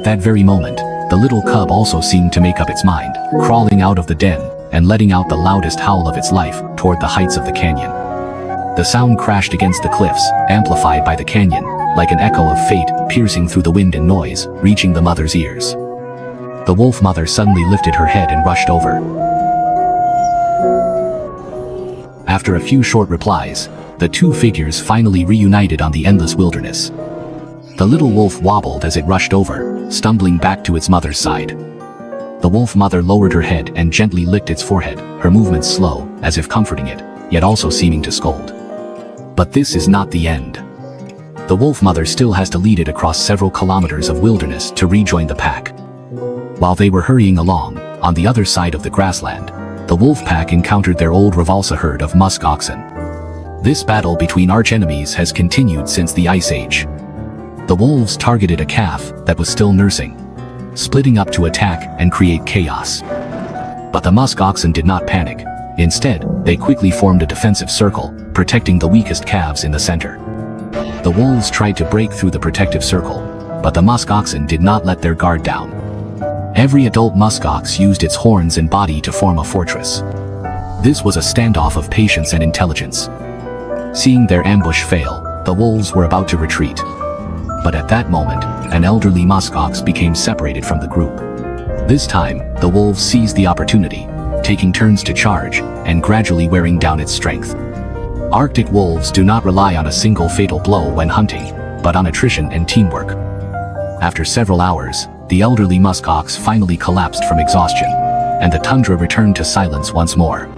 At that very moment, the little cub also seemed to make up its mind, crawling out of the den and letting out the loudest howl of its life toward the heights of the canyon. The sound crashed against the cliffs, amplified by the canyon, like an echo of fate piercing through the wind and noise, reaching the mother's ears. The wolf mother suddenly lifted her head and rushed over. After a few short replies, the two figures finally reunited on the endless wilderness. The little wolf wobbled as it rushed over, stumbling back to its mother's side. The wolf mother lowered her head and gently licked its forehead, her movements slow, as if comforting it, yet also seeming to scold. But this is not the end. The wolf mother still has to lead it across several kilometers of wilderness to rejoin the pack. While they were hurrying along, on the other side of the grassland, the wolf pack encountered their old Revalsa herd of musk oxen. This battle between archenemies has continued since the Ice Age. The wolves targeted a calf that was still nursing, splitting up to attack and create chaos. But the musk oxen did not panic. Instead, they quickly formed a defensive circle, protecting the weakest calves in the center. The wolves tried to break through the protective circle, but the musk oxen did not let their guard down. Every adult musk ox used its horns and body to form a fortress. This was a standoff of patience and intelligence. Seeing their ambush fail, the wolves were about to retreat. But at that moment, an elderly musk ox became separated from the group. This time, the wolves seized the opportunity, taking turns to charge and gradually wearing down its strength. Arctic wolves do not rely on a single fatal blow when hunting, but on attrition and teamwork. After several hours, the elderly musk ox finally collapsed from exhaustion, and the tundra returned to silence once more.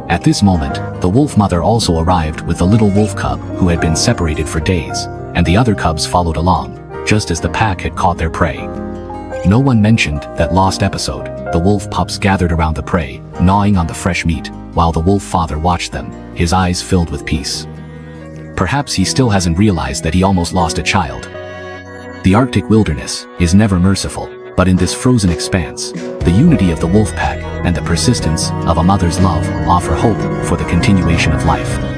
At this moment, the wolf mother also arrived with the little wolf cub who had been separated for days, and the other cubs followed along, just as the pack had caught their prey. No one mentioned that lost episode. The wolf pups gathered around the prey, gnawing on the fresh meat, while the wolf father watched them, his eyes filled with peace. Perhaps he still hasn't realized that he almost lost a child. The Arctic wilderness is never merciful, but in this frozen expanse, the unity of the wolf pack and the persistence of a mother's love offer hope for the continuation of life.